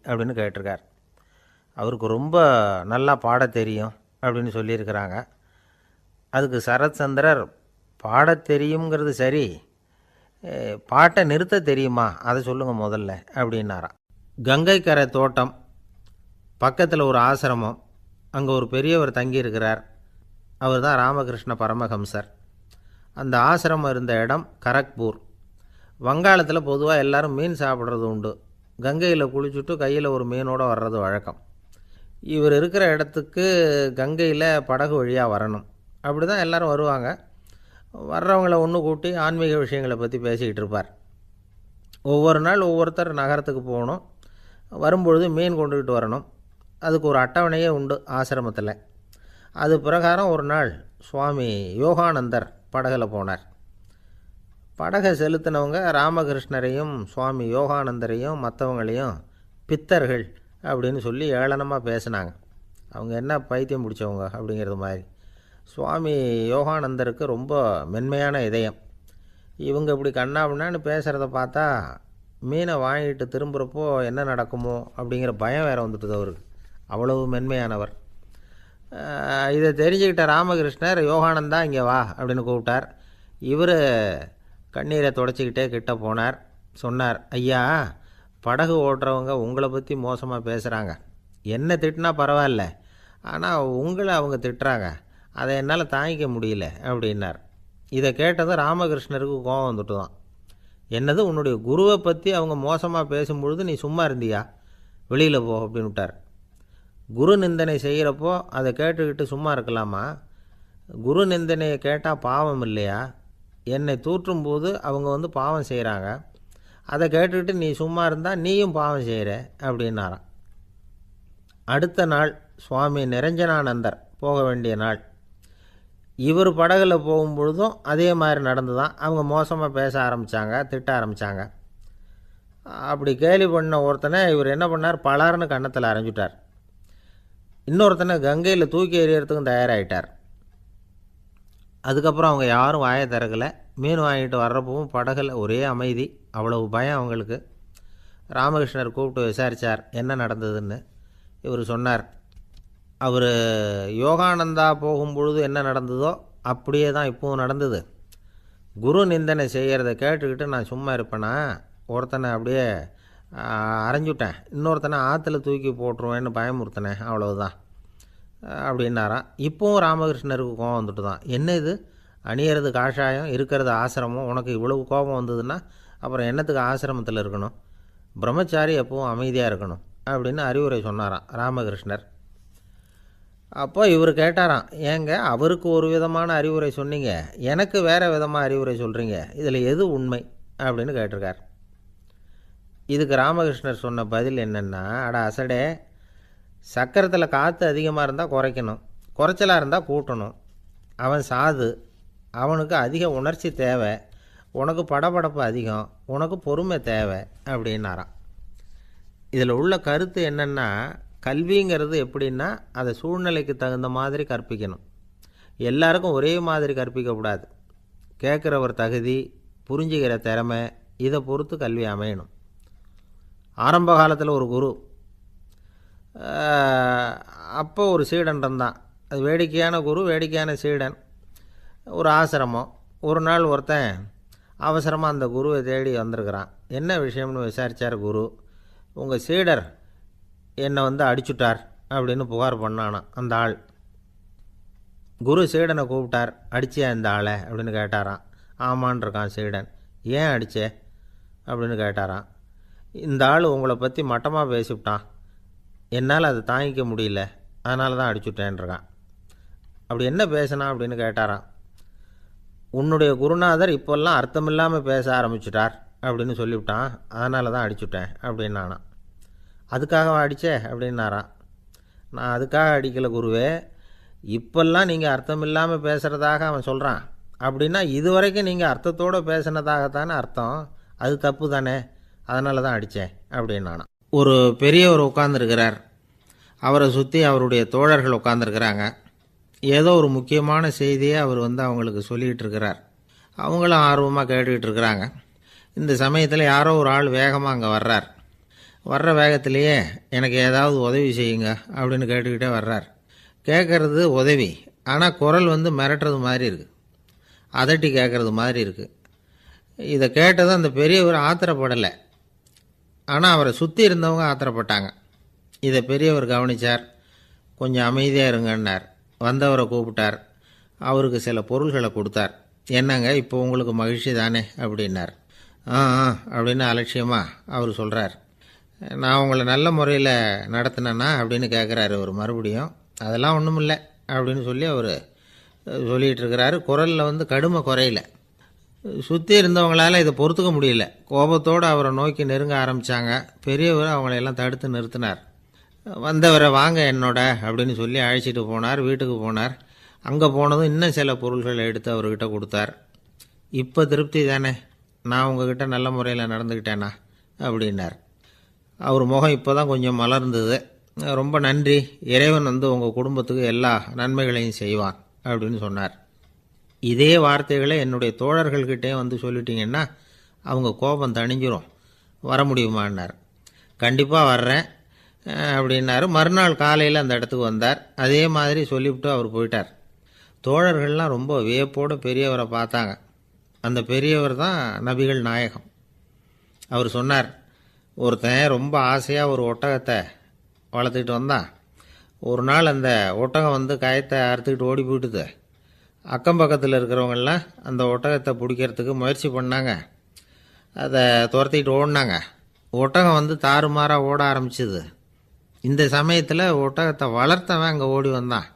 அப்படின்னு கேட்டிருக்கார். அவருக்கு ரொம்ப நல்லா பாட தெரியும் அப்படின்னு சொல்லியிருக்கிறாங்க. அதுக்கு சரத்சந்திரர் பாட தெரியுங்கிறது சரி, பாட்டை நிறுத்த தெரியுமா அதை சொல்லுங்கள் முதல்ல அப்படின்னாராம். கங்கை கரை தோட்டம் பக்கத்தில் ஒரு ஆசிரமம், அங்கே ஒரு பெரியவர் தங்கியிருக்கிறார். அவர் தான் ராமகிருஷ்ண பரமஹம்சர். அந்த ஆசிரமம் இருந்த இடம் கரக்பூர். வங்காளத்தில் பொதுவாக எல்லோரும் மீன் சாப்பிட்றது உண்டு. கங்கையில் குளிச்சுட்டு கையில் ஒரு மீனோடு வர்றது வழக்கம். இவர் இருக்கிற இடத்துக்கு கங்கையில் படகு வழியாக வரணும். அப்படி தான் எல்லோரும் வருவாங்க. வர்றவங்கள ஒன்று கூட்டி ஆன்மீக விஷயங்களை பற்றி பேசிக்கிட்டு இருப்பார். ஒவ்வொரு நாள் ஒவ்வொருத்தர் நகரத்துக்கு போகணும். வரும்பொழுது மீன் கொண்டுக்கிட்டு வரணும். அதுக்கு ஒரு அட்டவணையே உண்டு ஆசிரமத்தில். அது பிரகாரம் ஒரு நாள் சுவாமி யோகானந்தர் படகில் போனார். படகை செலுத்தினவங்க ராமகிருஷ்ணரையும் சுவாமி யோகானந்தரையும் மற்றவங்களையும் பித்தர்கள் அப்படின்னு சொல்லி ஏளனமாக பேசினாங்க. அவங்க என்ன பைத்தியம் பிடிச்சவங்க அப்படிங்கிறது மாதிரி. சுவாமி யோகானந்தருக்கு ரொம்ப மென்மையான இதயம். இவங்க இப்படி கண்ணாபின்னான்னு பேசுகிறத பார்த்தா மீனை வாங்கிட்டு திரும்புகிறப்போ என்ன நடக்குமோ அப்படிங்கிற பயம் வேறு வந்துட்டுது அவருக்கு. அவ்வளவு மென்மையானவர். இதை தெரிஞ்சுக்கிட்ட ராமகிருஷ்ணர், யோகானந்தா இங்கே வா அப்படின்னு கூப்பிட்டார். இவர் கண்ணீரை தொடச்சிக்கிட்டே கிட்ட போனார். சொன்னார், ஐயா, படகு ஓட்டுறவங்க உங்களை பற்றி மோசமாக பேசுகிறாங்க. என்ன திட்டினா பரவாயில்ல, ஆனால் உங்களை அவங்க திட்டுறாங்க. அதை என்னால் தாங்கிக்க முடியல அப்படின்னார். இதை கேட்டதும் ராமகிருஷ்ணருக்கு கோபம் வந்துட்டு தான். என்னது, உன்னுடைய குருவை பற்றி அவங்க மோசமாக பேசும்பொழுது நீ சும்மா இருந்தியா? வெளியில் போ அப்படின்னு விட்டார். குரு நிந்தனை செய்கிறப்போ அதை கேட்டுக்கிட்டு சும்மா இருக்கலாமா? குரு நிந்தனையை கேட்டால் பாவம் இல்லையா? என்னை தூற்றும்போது அவங்க பாவம் செய்கிறாங்க. அதை கேட்டுக்கிட்டு நீ சும்மா இருந்தால் நீயும் பாவம் செய்கிற அப்படின்னாராம். அடுத்த நாள் சுவாமி நிரஞ்சனானந்தர் போக வேண்டிய நாள். இவர் படகுல போகும்பொழுதும் அதே மாதிரி நடந்து தான். அவங்க மோசமாக பேச ஆரம்பித்தாங்க, திட்ட ஆரம்பித்தாங்க. அப்படி கேலி பண்ண ஒருத்தனை இவர் என்ன பண்ணார், பலார்னு கன்னத்தில் அரைஞ்சிட்டார். இன்னொருத்தனை கங்கையில் தூக்கி எறியறதுக்கும் தயாராகிட்டார். அதுக்கப்புறம் அவங்க யாரும் வாயை திறக்கலை. மீன் வாங்கிட்டு வர்றப்பவும் படகுல ஒரே அமைதி. அவ்வளவு பயம் அவங்களுக்கு. ராமகிருஷ்ணர் கூப்பிட்டு விசாரித்தார் என்ன நடந்ததுன்னு. இவர் சொன்னார், அவர் யோகானந்தா போகும்பொழுது என்ன நடந்ததோ அப்படியே தான் இப்போவும் நடந்தது. குரு நிந்தனை செய்கிறத கேட்டுக்கிட்டு நான் சும்மா இருப்பேனா? ஒருத்தனை அப்படியே அரைஞ்சுட்டேன், இன்னொருத்தனை ஆற்றுல தூக்கி போட்டுருவேன்னு பயமுறுத்தினேன், அவ்வளவுதான் அப்படின்னாராம். இப்போவும் ராமகிருஷ்ணருக்கு கோபம் வந்துட்டு தான். என்ன இது, அணியறது காஷாயம், இருக்கிறது ஆசிரமம், உனக்கு இவ்வளவு கோபம் வந்ததுன்னா அப்புறம் என்னத்துக்கு ஆசிரமத்தில் இருக்கணும்? பிரம்மச்சாரி எப்பவும் அமைதியாக இருக்கணும் அப்படின்னு அறிவுரை சொன்னாராம் ராமகிருஷ்ணர். அப்போ இவர் கேட்டாராம், ஏங்க அவருக்கு ஒரு விதமான அறிவுரை சொன்னீங்க, எனக்கு வேறு விதமாக அறிவுரை சொல்கிறீங்க, இதில் எது உண்மை அப்படின்னு கேட்டிருக்கார். இதுக்கு ராமகிருஷ்ணர் சொன்ன பதில் என்னென்னா, அட அசடே, சக்கரத்தில் காற்று அதிகமாக இருந்தால் குறைக்கணும், குறைச்சலாக இருந்தால் கூட்டணும். அவன் சாது, அவனுக்கு அதிக உணர்ச்சி தேவை, உனக்கு படபடப்பு அதிகம், உனக்கு பொறுமை தேவை அப்படின்னாராம். இதில் உள்ள கருத்து என்னென்னா, கல்விங்கிறது எப்படின்னா அதை சூழ்நிலைக்கு தகுந்த மாதிரி கற்பிக்கணும். எல்லாருக்கும் ஒரே மாதிரி கற்பிக்கக்கூடாது. கேட்குறவர் தகுதி, புரிஞ்சுக்கிற திறமை, இதை பொறுத்து கல்வி அமையணும். ஆரம்ப காலத்தில் ஒரு குரு, அப்போ ஒரு சீடன் இருந்தான். அது வேடிக்கையான குரு, வேடிக்கையான சீடன். ஒரு ஆசிரமம். ஒரு நாள் ஒருத்தன் அவசரமாக அந்த குருவை தேடி வந்திருக்கிறான். என்ன விஷயம்னு விசாரித்தார் குரு. உங்கள் சீடர் என்னை அடிச்சுட்டார் அப்படின்னு புகார் பண்ணானான் அந்த ஆள். குரு சீடனை கூப்பிட்டார். அடிச்சியா இந்த ஆளை அப்படின்னு கேட்டாரான். ஆமான் இருக்கான் சீடன். ஏன் அடித்தே அப்படின்னு கேட்டாரான். இந்த ஆள் உங்களை பற்றி மட்டமாக பேசிவிட்டான், என்னால் அதை தாங்கிக்க முடியல, அதனால தான் அடிச்சுட்டேன்ருக்கான். அப்படி என்ன பேசினான் அப்படின்னு கேட்டாரான். உன்னுடைய குருநாதர் இப்போல்லாம் அர்த்தமில்லாமல் பேச ஆரம்பிச்சுட்டார் அப்படின்னு சொல்லிவிட்டான், அதனால தான் அடிச்சுட்டேன் அப்படின்னானா. அதுக்காக அடித்தே அப்படின்னாரான். நான் அதுக்காக அடிக்கலை குருவே, இப்போல்லாம் நீங்கள் அர்த்தமில்லாமல் பேசுகிறதாக அவன் சொல்கிறான், அப்படின்னா இதுவரைக்கும் நீங்கள் அர்த்தத்தோடு பேசினதாகத்தானே அர்த்தம், அது தப்பு தானே, அதனால தான் அடித்தேன் அப்படின்னானா. ஒரு பெரியவர் உட்கார்ந்துருக்கிறார். அவரை சுற்றி அவருடைய தோழர்கள் உட்காந்துருக்கிறாங்க. ஏதோ ஒரு முக்கியமான செய்தியை அவர் அவங்களுக்கு சொல்லிகிட்டு இருக்கிறார். அவங்களும் ஆர்வமாக கேட்டுக்கிட்டு இருக்கிறாங்க. இந்த சமயத்தில் யாரோ ஒரு ஆள் வேகமாக அங்கே வர்றார். வர்ற வேகத்திலேயே எனக்கு ஏதாவது உதவி செய்யுங்க அப்படின்னு கேட்டுக்கிட்டே வர்றார். கேட்குறது உதவி, ஆனால் குரல் மிரட்டுறது மாதிரி இருக்குது, அதட்டி கேட்குறது மாதிரி இருக்குது. இதை கேட்டதும் அந்த பெரியவர் ஆத்திரப்படலை, ஆனால் அவரை சுற்றி இருந்தவங்க ஆத்திரப்பட்டாங்க. இதை பெரியவர் கவனித்தார். கொஞ்சம் அமைதியாக இருங்கன்னார். வந்தவரை கூப்பிட்டார். அவருக்கு சில பொருள்களை கொடுத்தார். என்னங்க இப்போ உங்களுக்கு மகிழ்ச்சி தானே அப்படின்னார். ஆ அப்படின்னு அலட்சியமாக அவர் சொல்கிறார். நான் உங்களை நல்ல முறையில் நடத்தினேன்னா அப்படின்னு கேட்குறாரு அவர் மறுபடியும். அதெல்லாம் ஒன்றும் இல்லை அப்படின்னு சொல்லி அவர் சொல்லிகிட்டு இருக்கிறாரு. குரலில் கடுமை குறையில. சுற்றி இருந்தவங்களால் இதை பொறுத்துக்க முடியல. கோபத்தோடு அவரை நோக்கி நெருங்க ஆரம்பித்தாங்க. பெரியவர் அவங்களையெல்லாம் தடுத்து நிறுத்தினார். வந்தவரை வாங்க என்னோட அப்படின்னு சொல்லி அழைச்சிட்டு போனார். வீட்டுக்கு போனார். அங்கே போனதும் இன்னும் சில பொருள்களை எடுத்து அவர்கிட்ட கொடுத்தார். இப்போ திருப்தி தானே, நான் உங்ககிட்ட நல்ல முறையில் நடந்துக்கிட்டேனா அப்படின்னார். அவர் முகம் இப்போ தான் கொஞ்சம் மலர்ந்தது. ரொம்ப நன்றி, இறைவன் உங்கள் குடும்பத்துக்கு எல்லா நன்மைகளையும் செய்வான் அப்படின்னு சொன்னார். இதே வார்த்தைகளை என்னுடைய தோழர்கள்கிட்டே சொல்லிட்டீங்கன்னா அவங்க கோபம் தணிஞ்சிரும், வர முடியுமான்னார். கண்டிப்பாக வர்றேன் அப்படின்னாரு. மறுநாள் காலையில் அந்த இடத்துக்கு வந்தார். அதே மாதிரி சொல்லிவிட்டு அவர் போயிட்டார். தோழர்கள்லாம் ரொம்ப வியப்போடு பெரியவரை பார்த்தாங்க. அந்த பெரியவர் தான் நபிகள் நாயகம். அவர் சொன்னார், ஒருத்தன் ரொம்ப ஆசையாக ஒரு ஒட்டகத்தை வளர்த்துக்கிட்டு வந்தான். ஒரு நாள் அந்த ஒட்டகம் கயத்தை அறுத்துக்கிட்டு ஓடி போயிட்டுது. அக்கம் பக்கத்தில் இருக்கிறவங்கெல்லாம் அந்த ஒட்டகத்தை பிடிக்கிறதுக்கு முயற்சி பண்ணாங்க. அதை துரத்திக்கிட்டு ஓடினாங்க. ஒட்டகம் தாறுமாறாக ஓட ஆரம்பிச்சிது. இந்த சமயத்தில் ஒட்டகத்தை வளர்த்தவன் அங்கே ஓடி வந்தான்.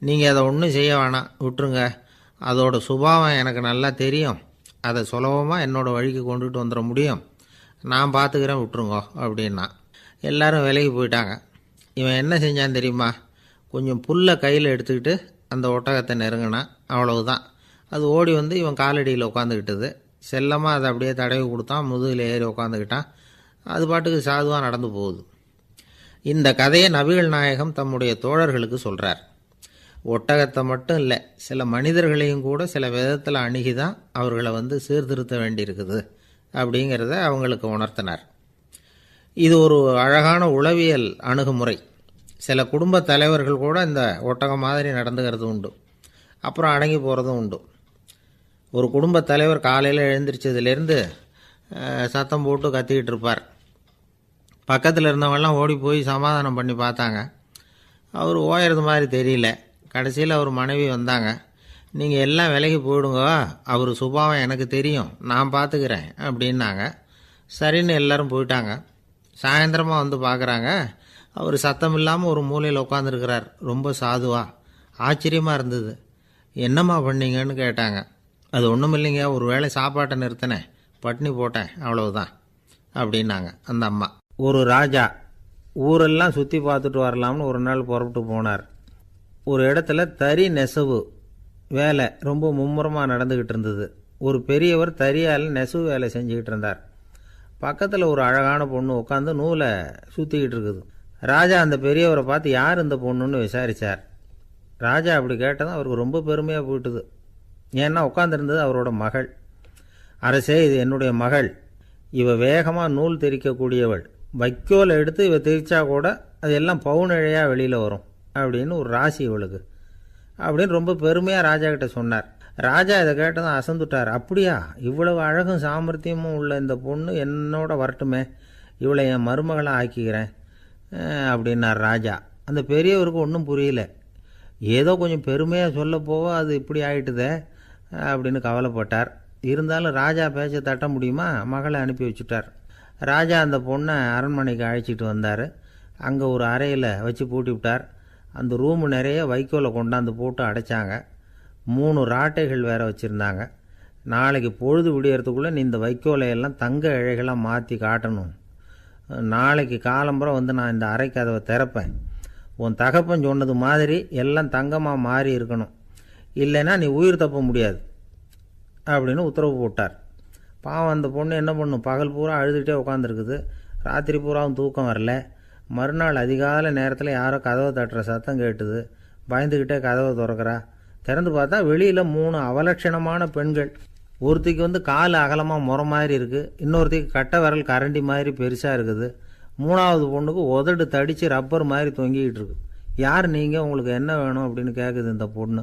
நீங்கள் அதை ஒன்றும் செய்ய வேணாம், விட்டுருங்க, அதோட சுபாவம் எனக்கு நல்லா தெரியும், அதை சுலபமாக என்னோடய வழிக்கு கொண்டுட்டு வந்துட முடியும், நான் பார்த்துக்கிறேன், விட்டுருங்கோ அப்படின்னா. எல்லோரும் விலகி போயிட்டாங்க. இவன் என்ன செஞ்சான் தெரியுமா? கொஞ்சம் புல்லை கையில் எடுத்துக்கிட்டு அந்த ஒட்டகத்தை நெருங்கினான். அவ்வளவுதான். அது ஓடி இவன் காலடியில் உட்காந்துக்கிட்டது. செல்லமாக அதை அப்படியே தடவி கொடுத்தான். முதுகில் ஏறி உட்காந்துக்கிட்டான். அது பாட்டுக்கு சாதுவாக நடந்து போகுது. இந்த கதையை நபிகள் நாயகம் தம்முடைய தோழர்களுக்கு சொல்கிறார். ஒட்டகத்தை மட்டும் இல்லை, சில மனிதர்களையும் கூட சில விதத்தில் அணுகி தான் அவர்களை சீர்திருத்த வேண்டியிருக்குது அப்படிங்கிறத அவங்களுக்கு உணர்த்தினார். இது ஒரு அழகான உளவியல் அணுகுமுறை. சில குடும்ப தலைவர்கள் கூட இந்த ஒட்டகம் மாதிரி நடந்துக்கிறது உண்டு, அப்புறம் அடங்கி போகிறதும் உண்டு. ஒரு குடும்ப தலைவர் காலையில் எழுந்திரிச்சதுலேருந்து சத்தம் போட்டு கத்திக்கிட்டு இருப்பார். பக்கத்தில் இருந்தவங்கெல்லாம் ஓடி போய் சமாதானம் பண்ணி பார்த்தாங்க. அவர் ஓயறது மாதிரி தெரியல. கடைசியில் அவர் மனைவி வந்தாங்க. நீங்கள் எல்லாம் விலகி போயிடுங்க, அவர் சுபாவம் எனக்கு தெரியும், நான் பார்த்துக்கிறேன் அப்படின்னாங்க. சரின்னு எல்லோரும் போயிட்டாங்க. சாயந்தரமாக பார்க்குறாங்க, அவர் சத்தம் இல்லாமல் ஒரு மூலையில் உட்காந்துருக்கிறார். ரொம்ப சாதுவா. ஆச்சரியமாக இருந்தது. என்னம்மா பண்ணீங்கன்னு கேட்டாங்க. அது ஒன்றும் இல்லைங்க, ஒரு வேளை சாப்பாட்டை நிறுத்தினேன், பட்னி போட்டேன், அவ்வளவுதான் அப்படின்னாங்க அந்த அம்மா. ஒரு ராஜா ஊரெல்லாம் சுற்றி பார்த்துட்டு வரலாம்னு ஒரு நாள் புறப்பட்டு போனார். ஒரு இடத்துல தறி நெசவு வேலை ரொம்ப மும்முரமாக நடந்துக்கிட்டு இருந்தது. ஒரு பெரியவர் தறியால் நெசவு வேலை செஞ்சுக்கிட்டு இருந்தார். பக்கத்தில் ஒரு அழகான பொண்ணு உட்காந்து நூலை சுற்றிக்கிட்டு இருக்குது. ராஜா அந்த பெரியவரை பார்த்து யார் இந்த பொண்ணுன்னு விசாரித்தார். ராஜா அப்படி கேட்டதும் அவருக்கு ரொம்ப பெருமையாக போயிட்டுது. ஏன்னா உட்காந்துருந்தது அவரோட மகள். அரசே, இது என்னுடைய மகள், இவ வேகமாக நூல் தெரிக்கக்கூடியவள், வைக்கோலை எடுத்து இவ தெரிச்சா கூட அது எல்லாம் பவுனிழையாக வெளியில் வரும் அப்படின்னு ஒரு ராசி இவளுக்கு அப்படின்னு ரொம்ப பெருமையாக ராஜா கிட்ட சொன்னார். ராஜா இதை கேட்டதும் அசந்துட்டார். அப்படியா, இவ்வளவு அழகும் சாமர்த்தியமும் உள்ள இந்த பொண்ணு என்னோட வரட்டுமே, இவளை என் மருமகளாக ஆக்கிக்கிறேன் அப்படின்னார் ராஜா. அந்த பெரியவருக்கு ஒன்றும் புரியல. ஏதோ கொஞ்சம் பெருமையாக சொல்ல போவ அது இப்படி ஆயிட்டுதே அப்படின்னு கவலைப்பட்டார். இருந்தாலும் ராஜா பேச்ச தட்ட முடியுமா, மகளை அனுப்பி வச்சுட்டார். ராஜா அந்த பொண்ணை அரண்மனைக்கு அழைச்சிட்டு வந்தார். அங்கே ஒரு அறையில் வச்சு பூட்டி விட்டார். அந்த ரூமு நிறைய வைக்கோலை கொண்டாந்து போட்டு அடைச்சாங்க. 3 ராட்டைகள் வேறு வச்சுருந்தாங்க. நாளைக்கு பொழுது விடியறதுக்குள்ளே நீ இந்த வைக்கோலையெல்லாம் தங்க இழைகளாக மாற்றி காட்டணும். நாளைக்கு காலம்புறம் நான் இந்த அறை கதவை திறப்பேன். உன் தகப்பன் சொன்னது மாதிரி எல்லாம் தங்கமாக மாறி இருக்கணும், இல்லைன்னா நீ உயிர் தப்ப முடியாது அப்படின்னு உத்தரவு போட்டார். பாவம் அந்த பொண்ணு என்ன பண்ணும், பகல் பூரா அழுதுகிட்டே உட்காந்துருக்குது. ராத்திரி பூராவும் தூக்கம் வரல. மறுநாள் அதிகாலை நேரத்தில் யாரோ கதவை தட்டுற சத்தம் கேட்டுது. பயந்துக்கிட்டே கதவை திறக்கிறா. திறந்து பார்த்தா வெளியில் 3 அவலட்சணமான பெண்கள். ஒருத்திக்கு கால் அகலமாக முறை மாதிரி இருக்குது, இன்னொருத்திக்கு கட்டை விரல் கரண்டி மாதிரி பெருசாக இருக்குது, மூணாவது பொண்ணுக்கு உதடு தடித்து ரப்பர் மாதிரி தொங்கிக்கிட்டு இருக்கு. யார் நீங்கள், உங்களுக்கு என்ன வேணும் அப்படின்னு கேட்குது இந்த பொண்ணு.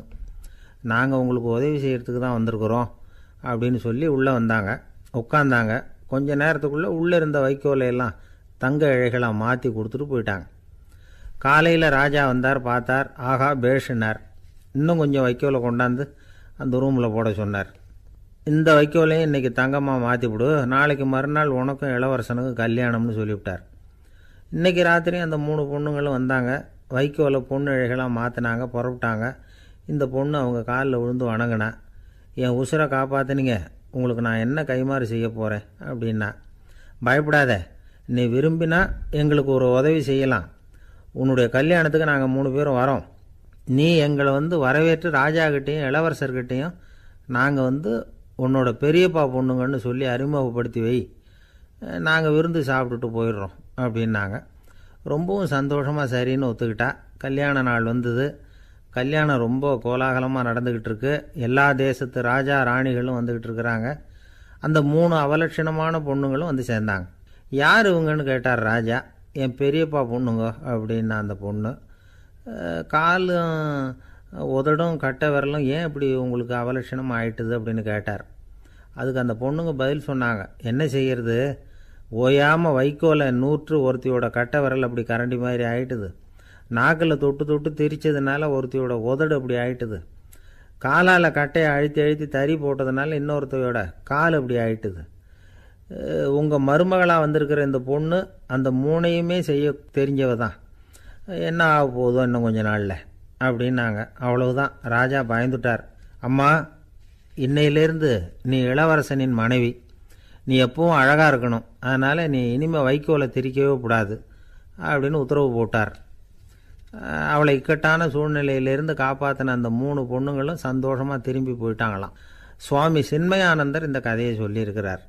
நாங்கள் உங்களுக்கு உதவி செய்கிறதுக்கு தான் வந்திருக்குறோம் அப்படின்னு சொல்லி உள்ளே வந்தாங்க, உட்காந்தாங்க. கொஞ்ச நேரத்துக்குள்ளே உள்ளே இருந்த வைக்கோலையெல்லாம் தங்க இழைகளாக மாற்றி கொடுத்துட்டு போயிட்டாங்க. காலையில் ராஜா வந்தார், பார்த்தார், ஆகா பேஷுனார். இன்னும் கொஞ்சம் வைக்கோலை கொண்டாந்து அந்த ரூமில் போட சொன்னார். இந்த வைக்கோலையும் இன்றைக்கி தங்கமாக மாற்றிவிடு, நாளைக்கு மறுநாள் உனக்கும் இளவரசனுக்கும் கல்யாணம்னு சொல்லிவிட்டார். இன்றைக்கி ராத்திரி அந்த 3 பொண்ணுங்களும் வந்தாங்க, வைக்கோலை பொண்ணு இழைகளாக மாற்றினாங்க, புறப்பட்டாங்க. இந்த பொண்ணு அவங்க காலில் விழுந்து வணங்கினா. என் உசுரை காப்பாற்றினீங்க, உங்களுக்கு நான் என்ன கைமாறு செய்ய போகிறேன் அப்படின்னா. பயப்படாத, நீ விரும்பினா எங்களுக்கு ஒரு உதவி செய்யலாம். உன்னுடைய கல்யாணத்துக்கு நாங்கள் 3 பேரும் வரோம். நீ எங்களை வரவேற்று ராஜாக்கிட்டேயும் இளவரசர்கிட்டையும் நாங்கள் உன்னோட பெரியப்பா பொண்ணுங்கன்னு சொல்லி அறிமுகப்படுத்தி வை, நாங்கள் விருந்து சாப்பிட்டுட்டு போயிடுறோம் அப்படின்னாங்க. ரொம்பவும் சந்தோஷமாக சரின்னு ஒத்துக்கிட்டா. கல்யாண நாள் வந்தது. கல்யாணம் ரொம்ப கோலாகலமாக நடந்துக்கிட்டு இருக்கு. எல்லா தேசத்து ராஜா ராணிகளும் வந்துக்கிட்டு இருக்கிறாங்க. அந்த 3 அவலட்சணமான பொண்ணுங்களும் சேர்ந்தாங்க. யார் இவங்கன்னு கேட்டார் ராஜா. என் பெரியப்பா பொண்ணுங்க அப்படின்னா அந்த பொண்ணு. காலும் உதடும் கட்டை விரலும் ஏன் இப்படி உங்களுக்கு அவலட்சணம் ஆயிட்டுது அப்படின்னு கேட்டார். அதுக்கு அந்த பொண்ணுங்க பதில் சொன்னாங்க. என்ன செய்கிறது, ஓயாமல் வைக்கோலை நூற்று ஒருத்தியோட கட்டை விரல் அப்படி கரண்டி மாதிரி ஆயிட்டுது. நாக்கில் தொட்டு தொட்டு திரிச்சதுனால ஒருத்தியோட உதடு அப்படி ஆயிட்டுது. காலால் கட்டையை அழுத்தி அழுத்தி தறி போட்டதுனால இன்னொருத்தையோட கால் அப்படி ஆயிட்டுது. உங்கள் மருமகளாக வந்திருக்கிற இந்த பொண்ணு அந்த 3ஐயுமே செய்ய தெரிஞ்சவ தான். என்ன ஆக போதும் இன்னும் கொஞ்ச நாளில் அப்படின்னாங்க. அவ்வளவுதான். ராஜா பயந்துட்டார். அம்மா, இன்னையிலேருந்து நீ இளவரசனின் மனைவி. நீ எப்பவும் அழகாக இருக்கணும். அதனால் நீ இனிமேல் வைக்கோலை திரிக்கவே கூடாது அப்படின்னு உத்தரவு போட்டார். அவளை இக்கட்டான சூழ்நிலையிலிருந்து காப்பாற்றின அந்த 3 பொண்ணுங்களும் சந்தோஷமாக திரும்பி போயிட்டாங்களாம். சுவாமி சின்மயானந்தர் இந்த கதையை சொல்லியிருக்கிறார்.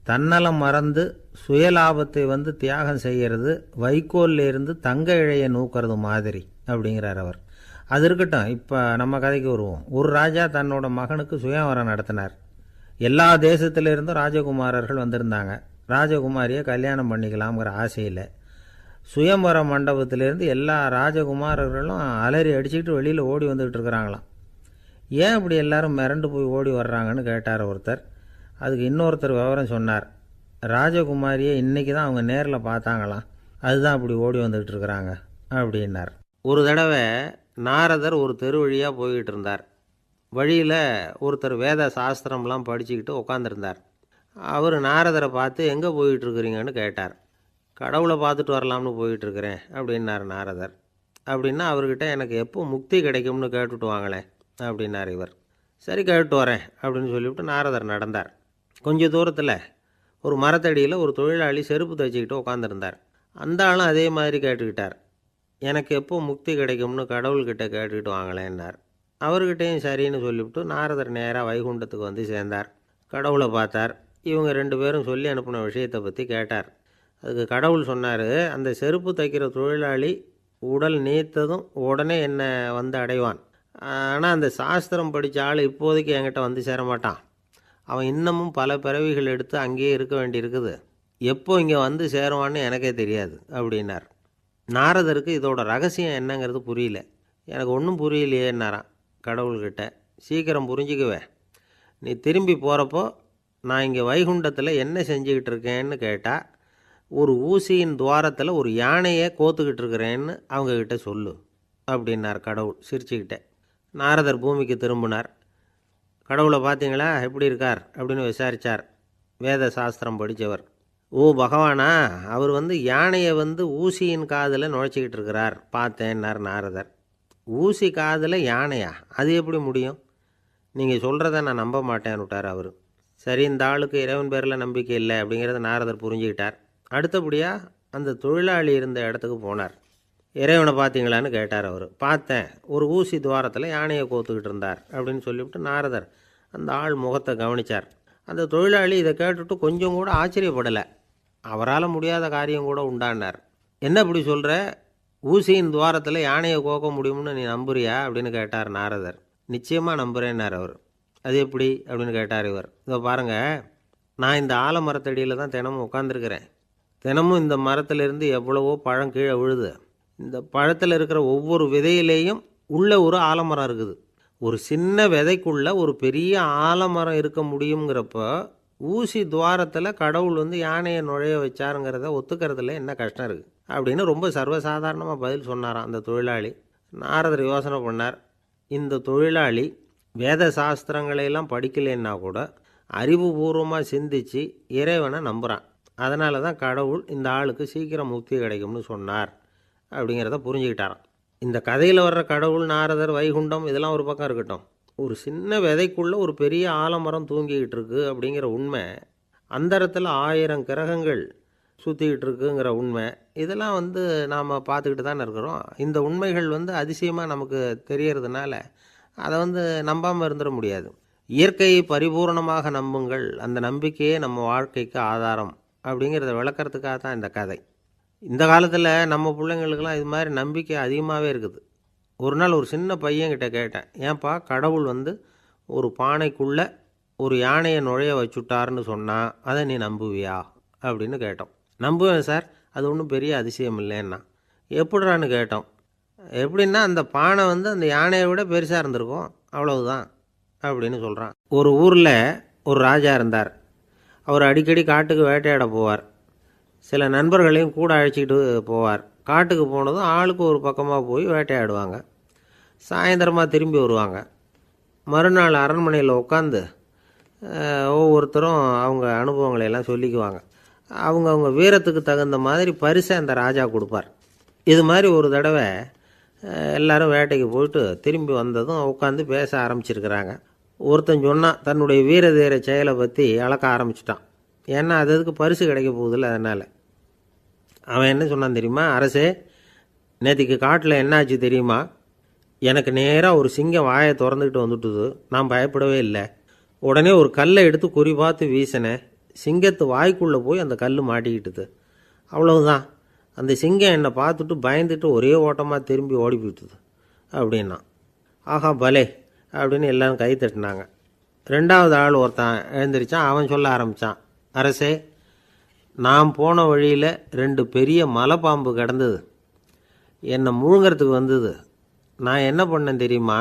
தன்னலம் மறந்து சுயலாபத்தை தியாகம் செய்கிறது வைக்கோல்லிருந்து தங்க இழையை நூக்கிறது மாதிரி அப்படிங்கிறார் அவர். அது இருக்கட்டும், இப்போ நம்ம கதைக்கு வருவோம். ஒரு ராஜா தன்னோட மகனுக்கு சுயவரம் நடத்தினார். எல்லா தேசத்திலிருந்தும் ராஜகுமாரர்கள் வந்திருந்தாங்க. ராஜகுமாரியை கல்யாணம் பண்ணிக்கலாம்ங்கிற ஆசையில் சுயம்பர மண்டபத்திலேருந்து எல்லா ராஜகுமாரர்களும் அலறி அடிச்சுக்கிட்டு வெளியில் ஓடி வந்துக்கிட்டு இருக்கிறாங்களாம். ஏன் இப்படி எல்லாரும் மிரண்டு போய் ஓடி வர்றாங்கன்னு கேட்டார் ஒருத்தர். அதுக்கு இன்னொருத்தர் விவரம் சொன்னார். ராஜகுமாரியை இன்றைக்கி தான் அவங்க நேரில் பார்த்தாங்களாம், அதுதான் அப்படி ஓடி வந்துக்கிட்டு இருக்கிறாங்க அப்படின்னார். ஒரு தடவை நாரதர் ஒரு தெரு வழியாக போய்கிட்டு இருந்தார். வழியில் ஒருத்தர் வேத சாஸ்திரம்லாம் படிச்சுக்கிட்டு உட்காந்துருந்தார். அவர் நாரதரை பார்த்து எங்கே போயிட்டுருக்குறீங்கன்னு கேட்டார். கடவுளை பார்த்துட்டு வரலாம்னு போயிட்டுருக்கிறேன் அப்படின்னார் நாரதர். அப்படின்னா அவர்கிட்ட எனக்கு எப்போ முக்தி கிடைக்கும்னு கேட்டுட்டு வாங்களேன் அப்படின்னார் இவர். சரி, கேட்டு வரேன் அப்படின்னு சொல்லிவிட்டு நாரதர் நடந்தார். கொஞ்சம் தூரத்தில் ஒரு மரத்தடியில் ஒரு தொழிலாளி செருப்பு தைச்சிக்கிட்டு உட்காந்துருந்தார். அந்த ஆளும் அதே மாதிரி கேட்டுக்கிட்டார். எனக்கு எப்போ முக்தி கிடைக்கும்னு கடவுள்கிட்ட கேட்டுக்கிட்டு வாங்களேன்னார். அவர்கிட்டையும் சரின்னு சொல்லிவிட்டு நாரதர் நேராக வைகுண்டத்துக்கு சேர்ந்தார். கடவுளை பார்த்தார். இவங்க 2 பேரும் சொல்லி அனுப்பின விஷயத்தை பற்றி கேட்டார். அதுக்கு கடவுள் சொன்னார், அந்த செருப்பு தைக்கிற தொழிலாளி உடல் நீத்ததும் உடனே என்னை அடைவான். ஆனால் அந்த சாஸ்திரம் படித்த ஆள் இப்போதைக்கு என்கிட்ட சேரமாட்டான். அவன் இன்னமும் பல பிறவிகள் எடுத்து அங்கேயே இருக்க வேண்டியிருக்குது. எப்போ இங்கே சேருவான்னு எனக்கே தெரியாது அப்படின்னார். நாரதருக்கு இதோட ரகசியம் என்னங்கிறது புரியல. எனக்கு ஒன்றும் புரியலையேன்னாரான் கடவுள்கிட்ட. சீக்கிரம் புரிஞ்சுக்குவேன், நீ திரும்பி போகிறப்போ நான் இங்கே வைகுண்டத்தில் என்ன செஞ்சுக்கிட்டு இருக்கேன்னு கேட்டால் ஒரு ஊசியின் துவாரத்தில் ஒரு யானையை கோத்துக்கிட்டு இருக்கிறேன்னு அவங்கக்கிட்ட சொல்லு அப்படின்னார் கடவுள் சிரிச்சுக்கிட்டே. நாரதர் பூமிக்கு திரும்பினார். கடவுளை பார்த்தீங்களா, எப்படி இருக்கார் அப்படின்னு விசாரித்தார் வேத சாஸ்திரம் படித்தவர். ஓ பகவானா, அவர் யானையை ஊசியின் காதில் நுழைச்சிக்கிட்டு இருக்கிறார் பார்த்தேன்னார் நாரதர். ஊசி காதில் யானையா, அது எப்படி முடியும்? நீங்கள் சொல்கிறத நான் நம்ப மாட்டேன்னு விட்டார் அவர். சரி, இந்த ஆளுக்கு இறைவன் பேரில் நம்பிக்கை இல்லை அப்படிங்கிறத நாரதர் புரிஞ்சுக்கிட்டார். அடுத்தபடியாக அந்த தொழிலாளி இருந்த இடத்துக்கு போனார். இறைவனை பார்த்தீங்களான்னு கேட்டார் அவர். பார்த்தேன், ஒரு ஊசி துவாரத்தில் யானையை கோத்துக்கிட்டு இருந்தார் அப்படின்னு சொல்லிவிட்டு நாரதர் அந்த ஆள் முகத்தை கவனித்தார். அந்த தொழிலாளி இதை கேட்டுட்டு கொஞ்சம் கூட ஆச்சரியப்படலை. அவரால் முடியாத காரியம் கூட உண்டானார். என்ன இப்படி சொல்கிற, ஊசியின் துவாரத்தில் யானையை கோக்க முடியும்னு நீ நம்புறியா அப்படின்னு கேட்டார் நாரதர். நிச்சயமாக நம்புகிறேன்னார் அவர். அது எப்படி அப்படின்னு கேட்டார் இவர். இதோ பாருங்கள், நான் இந்த ஆலமரத்தடியில் தான் தினமும் உட்காந்துருக்கிறேன். தினமும் இந்த மரத்திலிருந்து எவ்வளவோ பழம் கீழே விழுது. இந்த பழத்தில் இருக்கிற ஒவ்வொரு விதையிலேயும் உள்ள ஒரு ஆலமரம் இருக்குது. ஒரு சின்ன விதைக்குள்ள ஒரு பெரிய ஆலமரம் இருக்க முடியுங்கிறப்ப ஊசி துவாரத்தில் கடவுள் யானையை நுழைய வச்சாருங்கிறத ஒத்துக்கிறதுல என்ன கஷ்டம் இருக்குது அப்படின்னு ரொம்ப சர்வசாதாரணமாக பதில் சொன்னாராம் அந்த தொழிலாளி. நாரதர் யோசனை பண்ணார். இந்த தொழிலாளி வேத சாஸ்திரங்களையெல்லாம் படிக்கலைன்னா கூட அறிவுபூர்வமாக சிந்தித்து இறைவனை நம்புகிறான். அதனால தான் கடவுள் இந்த ஆளுக்கு சீக்கிரம் முக்தி கிடைக்கும்னு சொன்னார் அப்படிங்கிறத புரிஞ்சுக்கிட்டாராம். இந்த கதையில் வர்ற கடவுள், நாரதர், வைகுண்டம் இதெல்லாம் ஒரு பக்கம் இருக்கட்டும். ஒரு சின்ன விதைக்குள்ளே ஒரு பெரிய ஆலமரம் தூங்கிக்கிட்டு இருக்கு அப்படிங்கிற உண்மை, அந்தரத்தில் 1000 கிரகங்கள் சுற்றிக்கிட்டு இருக்குங்கிற உண்மை, இதெல்லாம் நாம் பார்த்துக்கிட்டு தானே இருக்கிறோம். இந்த உண்மைகள் அதிசயமாக நமக்கு தெரியறதுனால அதை நம்பாமல் இருந்துட முடியாது. இயற்கையை பரிபூர்ணமாக நம்புங்கள், அந்த நம்பிக்கையே நம்ம வாழ்க்கைக்கு ஆதாரம் அப்படிங்கிறத விளக்கறதுக்காக தான் இந்த கதை. இந்த காலத்தில் நம்ம பிள்ளைங்களுக்கெல்லாம் இது மாதிரி நம்பிக்கை அதிகமாகவே இருக்குது. ஒரு நாள் ஒரு சின்ன பையன்கிட்ட கேட்டேன், ஏன்பா கடவுள் ஒரு பானைக்குள்ளே ஒரு யானையை நுழைய வச்சுட்டாருன்னு சொன்னால் அதை நீ நம்புவியா அப்படின்னு கேட்டோம். நம்புவேன் சார், அது ஒன்றும் பெரிய அதிசயம் இல்லைன்னா. எப்படிறான்னு கேட்டோம். எப்படின்னா அந்த பானை அந்த யானையை விட பெருசாக இருந்திருக்கும், அவ்வளவுதான் அப்படின்னு சொல்கிறான். ஒரு ஊரில் ஒரு ராஜா இருந்தார். அவர் அடிக்கடி காட்டுக்கு வேட்டையாட போவார். சில நண்பர்களையும் கூட அழைச்சிக்கிட்டு போவார். காட்டுக்கு போனதும் ஆளுக்கு ஒரு பக்கமாக போய் வேட்டையாடுவாங்க. சாயந்தரமாக திரும்பி வருவாங்க. மறுநாள் அரண்மனையில் உட்காந்து ஒவ்வொருத்தரும் அவங்க அனுபவங்களை எல்லாம் சொல்லிக்குவாங்க. அவங்க வீரத்துக்கு தகுந்த மாதிரி பரிசை அந்த ராஜா கொடுப்பார். இது மாதிரி ஒரு தடவை எல்லாரும் வேட்டைக்கு போயிட்டு திரும்பி வந்ததும் உட்காந்து பேச ஆரம்பிச்சிருக்கிறாங்க. ஒருத்தன் சொன்னான், தன்னுடைய வீர தீர செயலை பற்றி அளக்க ஆரம்பிச்சிட்டான். ஏன்னா அதுக்கு பரிசு கிடைக்க போகுதில்ல, அதனால். அவன் என்ன சொன்னான் தெரியுமா? அரசே, நேற்றுக்கு காட்டில் என்னாச்சு தெரியுமா? எனக்கு நேராக ஒரு சிங்கம் வாயை திறந்துக்கிட்டு வந்துட்டுது. நான் பயப்படவே இல்லை. உடனே ஒரு கல்லை எடுத்து குறி பார்த்து வீசினேன். சிங்கத்து வாய்க்குள்ளே போய் அந்த கல் மாட்டிக்கிட்டுது. அவ்வளவுதான். அந்த சிங்கம் என்னை பார்த்துட்டு பயந்துட்டு ஒரே ஓட்டமாக திரும்பி ஓடி போயிட்டுது அப்படின்னா. ஆஹா பலே அப்படின்னு எல்லாரும் கை தட்டினாங்க. ரெண்டாவது ஆள் ஒருத்தன் எழுந்திரிச்சான். அவன் சொல்ல ஆரம்பித்தான், அரசே, நான் போன வழியில் 2 பெரிய மலைப்பாம்பு கிடந்தது. என்னை முழுங்கிறதுக்கு வந்தது. நான் என்ன பண்ணேன் தெரியுமா?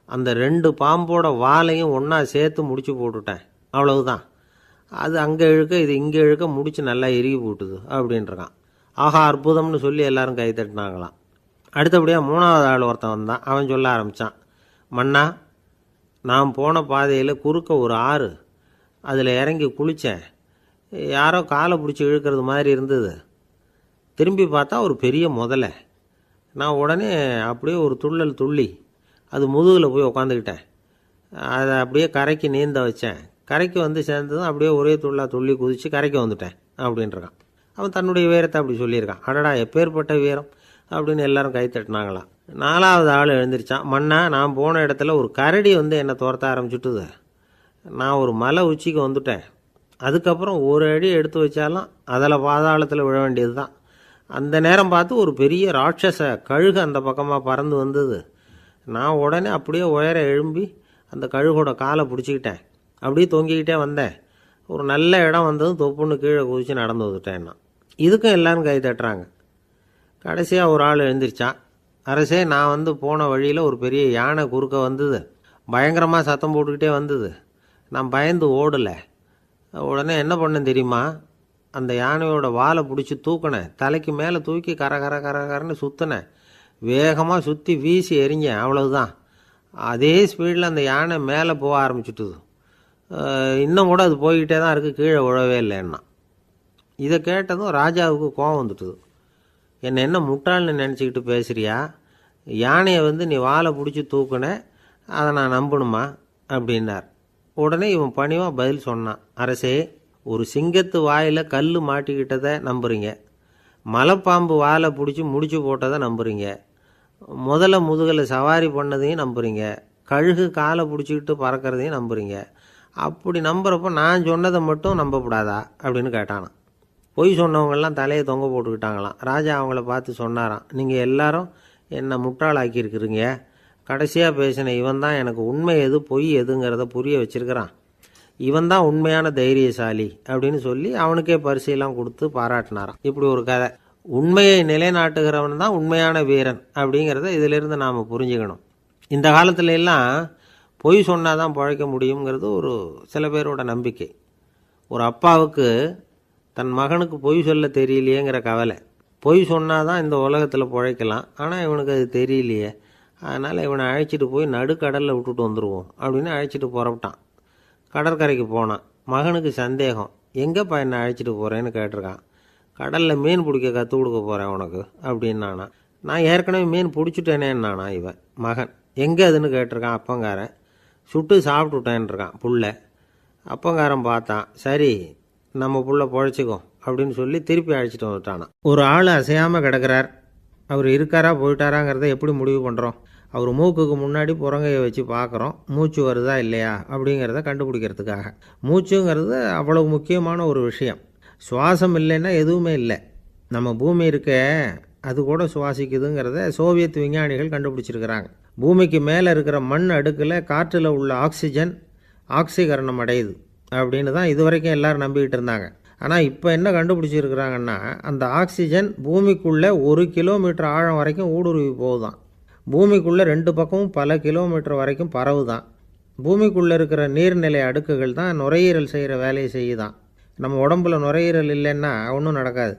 அந்த 2 பாம்போட வாலையும் ஒன்றா சேர்த்து முடிச்சு போட்டுட்டேன். அவ்வளவுதான். அது அங்கே இழுக்க இது இங்கே இழுக்க முடிச்சு நல்லா இறுகி போட்டுது அப்படின்றான். ஆஹா அற்புதம்னு சொல்லி எல்லாரும் கை தட்டினாங்களாம். அடுத்தபடியாக 3வது ஆள் ஒருத்தன் வந்தான். அவன் சொல்ல ஆரம்பித்தான், மன்னா, நான் போன பாதையில் குறுக்க ஒரு ஆறு, அதில் இறங்கி குளித்தேன். யாரோ காலை பிடிச்சி இழுக்கிறது மாதிரி இருந்தது. திரும்பி பார்த்தா ஒரு பெரிய முதலை. நான் உடனே அப்படியே ஒரு துள்ளல் துள்ளி அது முதுகில் போய் உக்காந்துக்கிட்டேன். அதை அப்படியே கரைக்கு நீந்த வச்சேன். கரைக்கு சேர்ந்ததும் அப்படியே ஒரே துள்ளி குதித்து கரைக்கு வந்துட்டேன் அப்படின்றான். அவன் தன்னுடைய வீரத்தை அப்படி சொல்லியிருக்கான். அடடா எப்பேற்பட்ட வீரம் அப்படின்னு எல்லாரும் கை தட்டினாங்களாம். 4வது ஆள் எழுந்திரிச்சான். மன்னா, நான் போன இடத்துல ஒரு கரடி என்னை துரத்த ஆரம்பிச்சுட்டுது. நான் ஒரு மலை உச்சிக்கு வந்துட்டேன். அதுக்கப்புறம் ஒரு அடி எடுத்து வச்சாலும் அதில் பாதாளத்தில் விழ வேண்டியது தான். அந்த நேரம் பார்த்து ஒரு பெரிய ராட்சச கழுகு அந்த பக்கமாக பறந்து வந்தது. நான் உடனே அப்படியே உயர எழும்பி அந்த கழுகோட காலை பிடிச்சிக்கிட்டேன். அப்படியே தொங்கிக்கிட்டே வந்தேன். ஒரு நல்ல இடம் வந்ததும் தொப்புன்னு கீழே குதித்து நடந்து வந்துட்டேன்னா. இதுக்கும் எல்லாரும் கை தட்டுறாங்க. கடைசியாக ஒரு ஆள் எழுந்திரிச்சான். அரசே, நான் போன வழியில் ஒரு பெரிய யானை குறுக்க வந்தது. பயங்கரமாக சத்தம் போட்டுக்கிட்டே வந்தது. நான் பயந்து ஓடலை. உடனே என்ன பண்ணேன் தெரியுமா? அந்த யானையோட வாலை பிடிச்சி தூக்கினேன். தலைக்கு மேலே தூக்கி கரன்னு சுற்றினேன். வேகமாக சுற்றி வீசி எறிஞ்சேன். அவ்வளவுதான். அதே ஸ்பீடில் அந்த யானை மேலே போக ஆரம்பிச்சுட்டுது. இன்னும் கூட அது போய்கிட்டே தான் இருக்குது, கீழே விழவே இல்லைன்னா. இதை கேட்டதும் ராஜாவுக்கு கோபம் வந்துட்டுது. என்னை என்ன முட்டாள்னு நினச்சிக்கிட்டு பேசுகிறியா? யானையை நீ வாலை பிடிச்சி தூக்குன, அதை நான் நம்பணுமா அப்படின்னார். உடனே இவன் பணிவாக பதில் சொன்னான், அரசே, ஒரு சிங்கத்து வாயில் கல் மாட்டிக்கிட்டதை நம்புறீங்க, மலைப்பாம்பு வாலை பிடிச்சி முடிச்சு போட்டதை நம்புறீங்க, முதல்ல முதுகில் சவாரி பண்ணதையும் நம்புறீங்க, கழுகு காலை பிடிச்சிக்கிட்டு பறக்கிறதையும் நம்புறீங்க. அப்படி நம்புறப்போ நான் சொன்னதை மட்டும் நம்பக்கூடாதா அப்படின்னு கேட்டானான். பொய் சொன்னவங்கெல்லாம் தலையை தொங்க போட்டுக்கிட்டாங்களாம். ராஜா அவங்கள பார்த்து சொன்னாராம், நீங்கள் எல்லாரும் என்னை முட்டாளாக்கியிருக்கிறீங்க. கடைசியாக பேசின இவன் தான் எனக்கு உண்மை எது பொய் எதுங்கிறத புரிய வச்சிருக்கிறான். இவன் தான் உண்மையான தைரியசாலி அப்படின்னு சொல்லி அவனுக்கே பரிசெல்லாம் கொடுத்து பாராட்டினாராம். இப்படி ஒரு கதை. உண்மையை நிலைநாட்டுகிறவன் தான் உண்மையான வீரன் அப்படிங்கிறத இதிலிருந்து நாம் புரிஞ்சுக்கணும். இந்த காலத்துல எல்லாம் பொய் சொன்னால் தான் பிழைக்க முடியுங்கிறது ஒரு சில பேரோட நம்பிக்கை. ஒரு அப்பாவுக்கு தன் மகனுக்கு பொய் சொல்ல தெரியலையேங்கிற கவலை. பொய் சொன்னால் தான் இந்த உலகத்தில் பிழைக்கலாம், ஆனால் இவனுக்கு அது தெரியலையே, அதனால் இவனை அழைச்சிட்டு போய் நடுக்கடலில் விட்டுட்டு வந்துடுவோம் அப்படின்னு அழைச்சிட்டு புறப்பட்டான். கடற்கரைக்கு போனான். மகனுக்கு சந்தேகம், எங்கேப்பா என்னை அழைச்சிட்டு போகிறேன்னு கேட்டிருக்கான். கடலில் மீன் பிடிக்க கற்றுக் கொடுக்க போகிறேன் உனக்கு அப்படின்னானா. நான் ஏற்கனவே மீன் பிடிச்சிட்டேனேன்னானா இவன் மகன். எங்கே அதுன்னு கேட்டிருக்கான் அப்பங்காரன். சுட்டு சாப்பிட்டுட்டேன்ருக்கான் புள்ள. அப்பங்காரன் பார்த்தான், சரி நம்ம புள்ள பொழைச்சிக்கும் அப்படின்னு சொல்லி திருப்பி அழைச்சிட்டு வந்துட்டானா. ஒரு ஆள் அசையாமல் கிடக்கிறார். அவர் இருக்காரா போயிட்டாராங்கிறத எப்படி முடிவு பண்ணுறோம்? அவர் மூக்குக்கு முன்னாடி புறங்கையை வச்சு பார்க்குறோம், மூச்சு வருதா இல்லையா அப்படிங்கிறத கண்டுபிடிக்கிறதுக்காக. மூச்சுங்கிறது அவ்வளவு முக்கியமான ஒரு விஷயம். சுவாசம் இல்லைன்னா எதுவுமே இல்லை. நம்ம பூமி இருக்க அது கூட சுவாசிக்குதுங்கிறத சோவியத் விஞ்ஞானிகள் கண்டுபிடிச்சிருக்கிறாங்க. பூமிக்கு மேலே இருக்கிற மண் அடுக்கில் காற்றில் உள்ள ஆக்சிஜன் ஆக்சிகரணம் அடையுது அப்படின்னு தான் இதுவரைக்கும் எல்லோரும் நம்பிக்கிட்டு இருந்தாங்க. ஆனால் இப்போ என்ன கண்டுபிடிச்சிருக்கிறாங்கன்னா, அந்த ஆக்சிஜன் பூமிக்குள்ளே 1 கிலோமீட்டர் ஆழம் வரைக்கும் ஊடுருவி போகுதான். பூமிக்குள்ளே 2 பக்கமும் பல கிலோமீட்டர் வரைக்கும் பரவுதான். பூமிக்குள்ளே இருக்கிற நீர்நிலை அடுக்குகள் தான் நுரையீரல் செய்கிற வேலையை செய்யுதான். நம்ம உடம்புல நுரையீரல் இல்லைன்னா ஒன்றும் நடக்காது.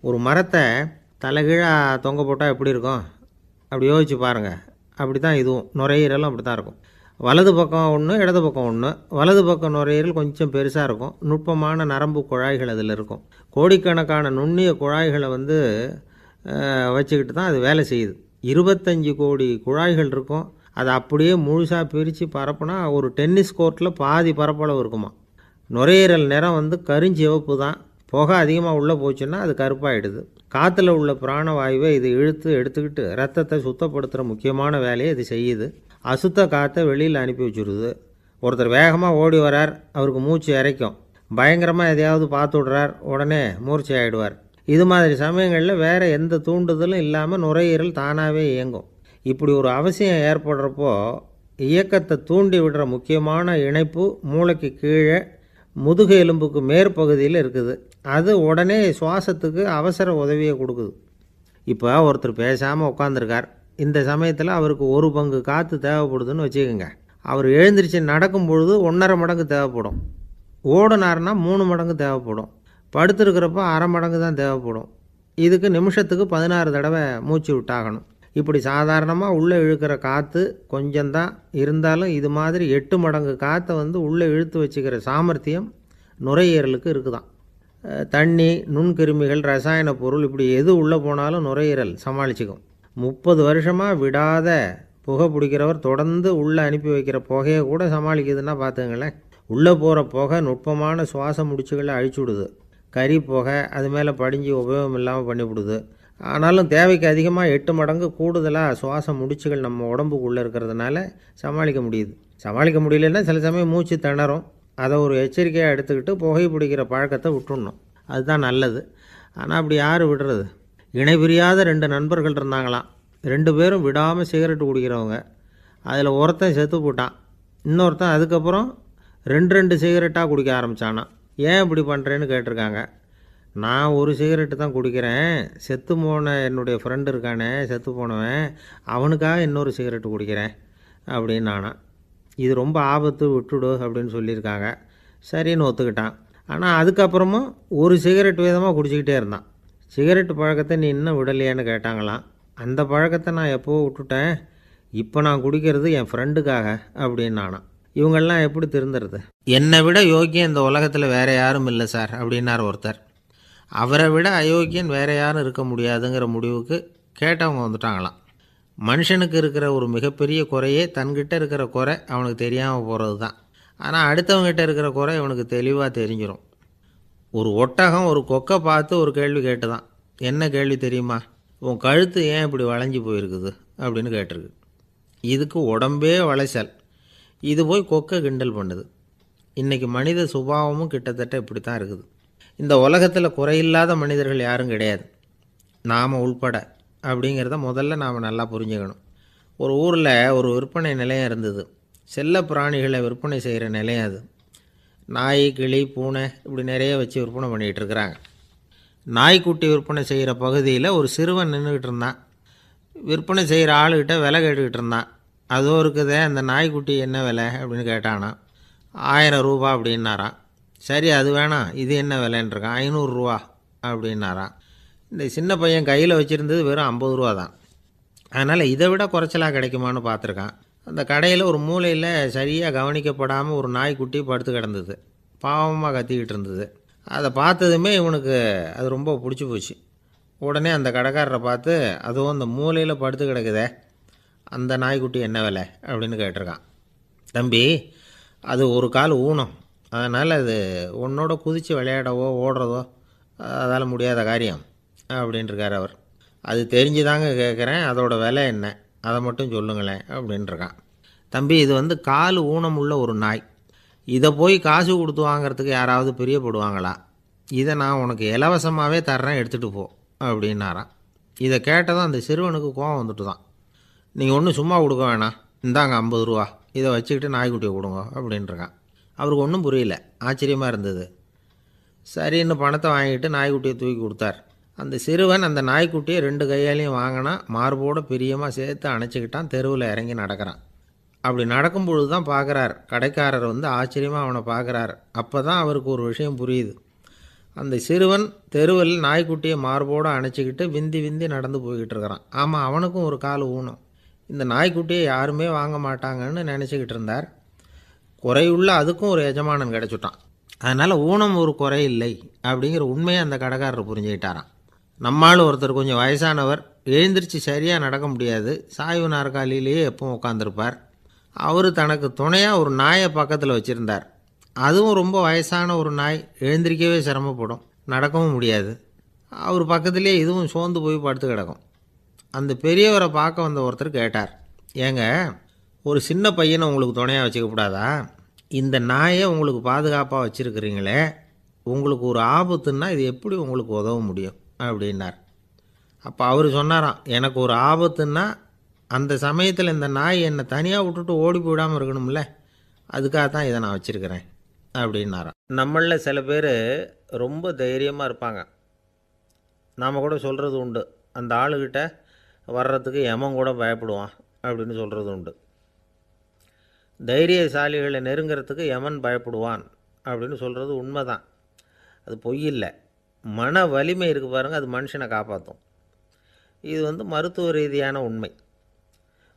ஒரு மரத்தை தலைகீழாக தொங்க போட்டால் எப்படி இருக்கும்? அப்படி யோசிச்சு பாருங்கள். அப்படி தான் இதுவும், நுரையீரலும் அப்படி தான் இருக்கும். வலது பக்கம் ஒன்று, இடது பக்கம் ஒன்று. வலது பக்கம் நுரையீரல் கொஞ்சம் பெருசாக இருக்கும். நுட்பமான நரம்பு குழாய்கள் அதில் இருக்கும். கோடிக்கணக்கான நுண்ணிய குழாய்களை வச்சுக்கிட்டு தான் அது வேலை செய்யுது. 25 கோடி குழாய்கள் இருக்கும். அதை அப்படியே முழுசாக பிரித்து பரப்புனா ஒரு டென்னிஸ் கோர்ட்டில் பாதி பரப்பளவு இருக்குமா. நுரையீரல் நிறம் கருஞ்சிவப்பு தான். புகை அதிகமாக உள்ளே போச்சுன்னா அது கருப்பாயிடுது. காற்றுல உள்ள பிராணவாயுவை இது இழுத்து எடுத்துக்கிட்டு ரத்தத்தை சுத்தப்படுத்துகிற முக்கியமான வேலையை இது செய்யுது. அசுத்த காற்றை வெளியில் அனுப்பி வச்சுருது. ஒருத்தர் வேகமாக ஓடி வரார், அவருக்கு மூச்சு இறைக்கும். பயங்கரமாக எதையாவது பார்த்து விடுறார், உடனே மூர்ச்சை ஆகிடுவார். இது மாதிரி சமயங்களில் வேறு எந்த தூண்டுதலும் இல்லாமல் நுரையீரல் தானாகவே இயங்கும். இப்படி ஒரு அவசியம் ஏற்படுறப்போ இயக்கத்தை தூண்டி விடுற முக்கியமான இணைப்பு மூளைக்கு கீழே முதுகு எலும்புக்கு மேற்பகுதியில் இருக்குது. அது உடனே சுவாசத்துக்கு அவசர உதவியை கொடுக்குது. இப்போ ஒருத்தர் பேசாமல் உட்காந்துருக்கார். இந்த சமயத்தில் அவருக்கு 1 பங்கு காற்று தேவைப்படுதுன்னு வச்சுக்கோங்க. அவர் எழுந்திரிச்சு நடக்கும் பொழுது 1.5 மடங்கு தேவைப்படும். ஓடினார்னா 3 மடங்கு தேவைப்படும். படுத்துருக்கிறப்ப 1/2 மடங்கு தான் தேவைப்படும். இதுக்கு நிமிஷத்துக்கு 16 தடவை மூச்சு விட்டாகணும். இப்படி சாதாரணமாக உள்ளே இழுக்கிற காற்று கொஞ்சம்தான் இருந்தாலும் இது மாதிரி 8 மடங்கு காற்றை உள்ளே இழுத்து வச்சுக்கிற சாமர்த்தியம் நுரையீரலுக்கு இருக்குதான். தண்ணி, நுண்கிருமிகள், ரசாயன பொருள் இப்படி எது உள்ளே போனாலும் நுரையீரல் சமாளிச்சுக்கும். 30 வருஷமாக விடாத புகை பிடிக்கிறவர் தொடர்ந்து உள்ளே அனுப்பி வைக்கிற புகையை கூட சமாளிக்குதுன்னா பார்த்துங்களேன். உள்ளே போகிற புகை நுட்பமான சுவாச முடிச்சுகளை அழிச்சு விடுது. கறி புகை அது மேலே படிஞ்சு உபயோகம் இல்லாமல் பண்ணிவிடுது. ஆனாலும் தேவைக்கு அதிகமாக 8 மடங்கு கூடுதலாக சுவாச முடிச்சுகள் நம்ம உடம்புக்குள்ளே இருக்கிறதுனால சமாளிக்க முடியுது. சமாளிக்க முடியலன்னா சில சமயம் மூச்சு திணறும். அதை ஒரு எச்சரிக்கையாக எடுத்துக்கிட்டு புகை பிடிக்கிற பழக்கத்தை விட்டுடணும். அதுதான் நல்லது. ஆனால் அப்படி யார் விடுறது? இணை பிரியாத 2 நண்பர்கள் இருந்தாங்களாம். 2 பேரும் விடாமல் சிகரெட்டு குடிக்கிறவங்க. அதில் ஒருத்தன் செத்து போட்டான். இன்னொருத்தன் அதுக்கப்புறம் 2 சிகரெட்டாக குடிக்க ஆரம்பித்தானா. ஏன் இப்படி பண்ணுறேன்னு கேட்டிருக்காங்க. நான் ஒரு சிகரெட்டு தான் குடிக்கிறேன், செத்து போன என்னுடைய ஃப்ரெண்டு இருக்கானே செத்து போனவன், அவனுக்காக இன்னொரு சிகரெட்டு குடிக்கிறேன் அப்படின்னு நானா. இது ரொம்ப ஆபத்து, விட்டுடு அப்படின்னு சொல்லியிருக்காங்க. சரின்னு ஒத்துக்கிட்டான். ஆனால் அதுக்கப்புறமும் ஒரு சிகரெட் வீதமாக குடிச்சிக்கிட்டே இருந்தான். சிகரெட்டு பழக்கத்தை நீ இன்னும் விடலையான்னு கேட்டாங்களாம். அந்த பழக்கத்தை நான் எப்போவோ விட்டுட்டேன், இப்போ நான் குடிக்கிறது என் ஃப்ரெண்டுக்காக அப்படின்னு நானா. இவங்கெல்லாம் எப்படி திருந்துறது? என்னை விட யோக்கியம் இந்த உலகத்தில் வேறு யாரும் இல்லை சார் அப்படின்னார் ஒருத்தர். அவரை விட அயோக்கியன் வேறு யாரும் இருக்க முடியாதுங்கிற முடிவுக்கு கேட்டவங்க வந்துட்டாங்களாம். மனுஷனுக்கு இருக்கிற ஒரு மிகப்பெரிய குறையே தன்கிட்ட இருக்கிற குறை அவனுக்கு தெரியாமல் போகிறது தான். ஆனால் அடுத்தவங்ககிட்ட இருக்கிற குறை அவனுக்கு தெளிவாக தெரிஞ்சிடும். ஒரு ஒட்டகம் ஒரு கொக்கை பார்த்து ஒரு கேள்வி கேட்டுதான். என்ன கேள்வி தெரியுமா? உன் கழுத்து ஏன் இப்படி வளைஞ்சி போயிருக்குது அப்படின்னு கேட்டிருக்கு. இதுக்கு உடம்பே வளைச்சல். இது போய் கொக்கை கிண்டல் பண்ணுது. இன்றைக்கி மனித சுபாவமும் கிட்டத்தட்ட இப்படி தான் இருக்குது. இந்த உலகத்தில் குறையில்லாத மனிதர்கள் யாரும் கிடையாது, நாம் உள்பட அப்படிங்கிறத முதல்ல நாம் நல்லா புரிஞ்சுக்கணும். ஒரு ஊரில் ஒரு விற்பனை நிலையம் இருந்தது. செல்ல பிராணிகளை விற்பனை செய்கிற நிலையம் அது. நாய், கிளி, பூனை இப்படி நிறைய வச்சு விற்பனை பண்ணிகிட்டு இருக்கிறாங்க. நாய்க்குட்டி விற்பனை செய்கிற பகுதியில் ஒரு சிறுவன் நின்றுக்கிட்டு இருந்தான். விற்பனை செய்கிற ஆளுகிட்ட விலை கேட்டுக்கிட்டு இருந்தான். அதோ இருக்குதே அந்த நாய்க்குட்டி என்ன விலை அப்படின்னு கேட்டானான். 1000 ரூபா அப்படின்னாரான். சரி அது வேணாம், இது என்ன விலைன்றிருக்கான். 500 ரூபா அப்படின்னாரான். இந்த சின்ன பையன் கையில் வச்சுருந்தது வெறும் 50 ரூபா தான். அதனால் இதை விட குறைச்சலாக கிடைக்குமான்னு பார்த்துருக்கான். அந்த கடையில் ஒரு மூலையில் சரியாக கவனிக்கப்படாமல் ஒரு நாய்க்குட்டி படுத்து கிடந்தது. பாவமாக கத்திக்கிட்டு இருந்தது. அதை பார்த்ததுமே இவனுக்கு அது ரொம்ப பிடிச்சி போச்சு. உடனே அந்த கடைக்காரரை பார்த்து, அதுவும் அந்த மூலையில் படுத்து கிடக்குதே அந்த நாய்க்குட்டி என்ன விலை அப்படின்னு கேட்டிருக்கான். தம்பி, அது ஒரு கால் ஊனம், அதனால் அது உன்னோட குதித்து விளையாடவோ ஓடுறதோ அதால் முடியாத காரியம் அப்படின்ட்டுருக்கார் அவர். அது தெரிஞ்சுதாங்க கேட்குறேன், அதோட விலை என்ன அதை மட்டும் சொல்லுங்களேன் அப்படின்ட்டுருக்கான். தம்பி, இது வந்து கால் ஊனம் உள்ள ஒரு நாய். இதை போய் காசு கொடுத்து வாங்கிறதுக்கு யாராவது பிரியப்படுவாங்களா? இதை நான் உனக்கு இலவசமாகவே தர்றேன், எடுத்துகிட்டு போ அப்படின்னாரான். இதை கேட்டதும் அந்த சிறுவனுக்கு கோபம் வந்துட்டு தான். நீங்கள் ஒன்றும் சும்மா கொடுக்க வேணாம், இந்தாங்க 50 ரூபா, இதை வச்சுக்கிட்டு நாய்க்குட்டியை கொடுங்க அப்படின்ட்டுருக்கான். அவருக்கு ஒன்றும் புரியல, ஆச்சரியமாக இருந்தது. சரின்னு பணத்தை வாங்கிட்டு நாய்க்குட்டியை தூக்கி கொடுத்தார். அந்த சிறுவன் அந்த நாய்க்குட்டியை 2 கையாலையும் வாங்கினா, மார்போடு பிரியமாக சேர்த்து அணைச்சிக்கிட்டான். தெருவில் இறங்கி நடக்கிறான். அப்படி நடக்கும்பொழுது தான் பார்க்குறார், கடைக்காரர் வந்து ஆச்சரியமாக அவனை பார்க்குறார். அப்போ தான் அவருக்கு ஒரு விஷயம் புரியுது. அந்த சிறுவன் தெருவில் நாய்க்குட்டியை மார்போடு அணைச்சிக்கிட்டு விந்தி விந்தி நடந்து போய்கிட்டு இருக்கிறான். ஆமாம், அவனுக்கும் ஒரு கால் ஊனம். இந்த நாய்க்குட்டியை யாருமே வாங்க மாட்டாங்கன்னு நினச்சிக்கிட்டு இருந்தார். குறையுள்ள அதுக்கும் ஒரு எஜமானன் கிடச்சிட்டான். அதனால் ஊனம் ஒரு குறை இல்லை அப்படிங்கிற உண்மையை அந்த கடைக்காரர் புரிஞ்சுக்கிட்டாரான். நம்மால் ஒருத்தர் கொஞ்சம் வயசானவர், எழுந்திரிச்சு சரியாக நடக்க முடியாது, சாய்வு நாற்காலியிலேயே எப்பவும் உட்காந்துருப்பார். அவர் தனக்கு துணையாக ஒரு நாயை பக்கத்தில் வச்சுருந்தார். அதுவும் ரொம்ப வயசான ஒரு நாய், எழுந்திரிக்கவே சிரமப்படும், நடக்கவும் முடியாது. அவர் பக்கத்துலேயே இதுவும் சோர்ந்து போய் படுத்து கிடக்கும். அந்த பெரியவரை பார்க்க வந்த ஒருத்தர் கேட்டார், ஏங்க, ஒரு சின்ன பையனை உங்களுக்கு துணையாக வச்சுக்கப்படாதா? இந்த நாயை உங்களுக்கு பாதுகாப்பாக வச்சுருக்கிறீங்களே, உங்களுக்கு ஒரு ஆபத்துன்னா இது எப்படி உங்களுக்கு உதவ முடியும் அப்படின்னார். அப்போ அவர் சொன்னாராம், எனக்கு ஒரு ஆபத்துன்னா அந்த சமயத்தில் இந்த நாய் என்னை தனியாக விட்டுட்டு ஓடி போயிடாமல் இருக்கணும்ல, அதுக்காக தான் இதை நான் வச்சுருக்கிறேன் அப்படின்னாராம். நம்மளில் சில பேர் ரொம்ப தைரியமாக இருப்பாங்க. நாம் கூட சொல்கிறது உண்டு, அந்த ஆளுகிட்ட வர்றதுக்கு எமன் கூட பயப்படுவான் அப்படின்னு சொல்கிறது உண்டு. தைரியசாலிகளை நெருங்கிறதுக்கு எமன் பயப்படுவான் அப்படின்னு சொல்கிறது உண்மை தான், அது பொய் இல்லை. மன வலிமை இருக்குது பாருங்கள், அது மனுஷனை காப்பாற்றும். இது வந்து மருத்துவ ரீதியான உண்மை.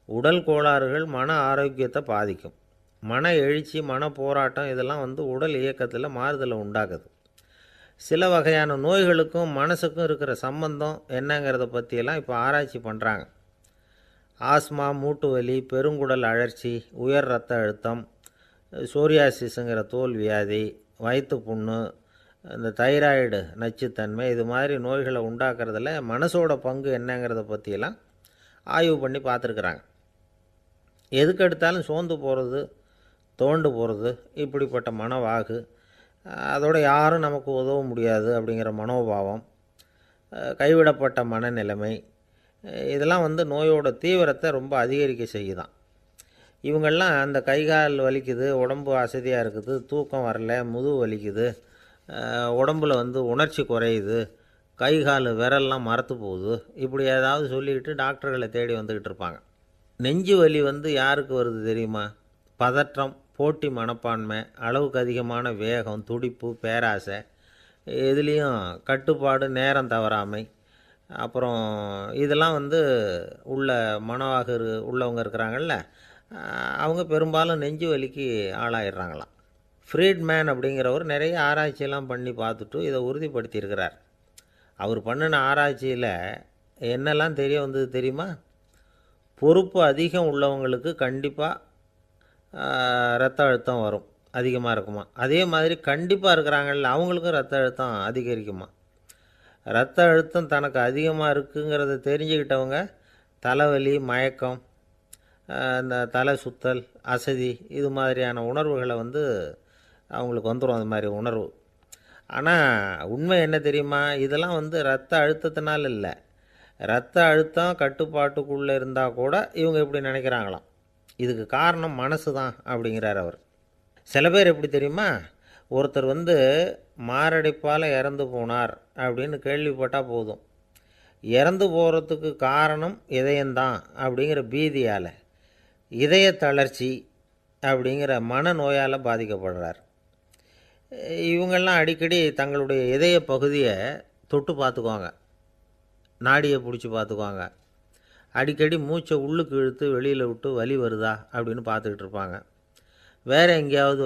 உடல் கோளாறுகள் மன ஆரோக்கியத்தை பாதிக்கும். மன எழுச்சி, மன போராட்டம் இதெல்லாம் வந்து உடல் இயக்கத்தில் மாறுதலை உண்டாக்குது. சில வகையான நோய்களுக்கும் மனசுக்கும் இருக்கிற சம்பந்தம் என்னங்கிறத பற்றியெல்லாம் இப்போ ஆராய்ச்சி பண்ணுறாங்க. ஆஸ்மா, மூட்டு வலி, பெருங்குடல் அழற்சி, உயர் இரத்த அழுத்தம், சோரியாசிஸுங்கிற தோல் வியாதி, வயிற்று புண்ணு, இந்த தைராய்டு நச்சுத்தன்மை, இது மாதிரி நோய்களை உண்டாக்குறதுல மனசோட பங்கு என்னங்கிறத பற்றியெல்லாம் ஆய்வு பண்ணி பார்த்துருக்குறாங்க. எதுக்கு எடுத்தாலும் சோர்ந்து போகிறது, தோண்டு போகிறது, இப்படிப்பட்ட மனவாகு, அதோட யாரும் நமக்கு உதவ முடியாது அப்படிங்கிற மனோபாவம், கைவிடப்பட்ட மனநிலைமை, இதெல்லாம் வந்து நோயோட தீவிரத்தை ரொம்ப அதிகரிக்க செய்யுதான். இவங்கெல்லாம் அந்த கைகால் வலிக்குது, உடம்பு அசதியாக இருக்குது, தூக்கம் வரல, முதுகு வலிக்குது, உடம்பில் வந்து உணர்ச்சி குறையுது, கை கால் விரல்லாம் மரத்து போகுது, இப்படி ஏதாவது சொல்லிக்கிட்டு டாக்டர்களை தேடி வந்துக்கிட்டு இருப்பாங்க. நெஞ்சு வலி வந்து யாருக்கு வருது தெரியுமா? பதற்றம், போட்டி மனப்பான்மை, அளவுக்கு அதிகமான வேகம், துடிப்பு, பேராசை, இதுலேயும் கட்டுப்பாடு, நேரம் தவறாமை, அப்புறம் இதெல்லாம் வந்து உள்ள மனவாக உள்ளவங்க இருக்கிறாங்கல்ல, அவங்க பெரும்பாலும் நெஞ்சு வலிக்கு ஆளாயிடுறாங்களாம். ஃப்ரீட்மேன் அப்படிங்கிறவர் நிறைய ஆராய்ச்சியெல்லாம் பண்ணி பார்த்துட்டு இதை உறுதிப்படுத்தியிருக்கிறார். அவர் பண்ணின ஆராய்ச்சியில் என்னெல்லாம் தெரிய வந்தது தெரியுமா? பொறுப்பு அதிகம் உள்ளவங்களுக்கு கண்டிப்பாக இரத்த அழுத்தம் வரும், அதிகமாக இருக்குமா. அதே மாதிரி கண்டிப்பாக இருக்கிறாங்கல்ல, அவங்களுக்கும் இரத்த அழுத்தம் அதிகரிக்குமா. இரத்த அழுத்தம் தனக்கு அதிகமாக இருக்குங்கிறத தெரிஞ்சுக்கிட்டவங்க தலைவலி, மயக்கம், இந்த தலை சுத்தல், அசதி, இது மாதிரியான உணர்வுகளை வந்து அவங்களுக்கு வந்துடும், அது மாதிரி உணர்வு. ஆனால் உண்மை என்ன தெரியுமா? இதெல்லாம் வந்து இரத்த அழுத்தத்தினால இல்லை, இரத்த அழுத்தம் கட்டுப்பாட்டுக்குள்ளே இருந்தால் கூட இவங்க இப்படி நினைக்கிறாங்களாம். இதுக்கு காரணம் மனசு தான் அப்படிங்கிறார் அவர். சில பேர் எப்படி தெரியுமா? ஒருத்தர் மாரடைப்பால் இறந்து போனார் அப்படின்னு கேள்விப்பட்டால் போதும், இறந்து போகிறதுக்கு காரணம் இதயம்தான் அப்படிங்கிற பீதியால் இதய தளர்ச்சி அப்படிங்கிற மனநோயால் பாதிக்கப்படுறார். இவங்கெல்லாம் அடிக்கடி தங்களுடைய இதய பகுதியை தொட்டு பார்த்துக்குவாங்க, நாடியை பிடிச்சி பார்த்துக்குவாங்க, அடிக்கடி மூச்சை உள்ளுக்கு இழுத்து வெளியில் விட்டு வலி வருதா அப்படின்னு பார்த்துக்கிட்டு இருப்பாங்க. வேறு எங்கேயாவது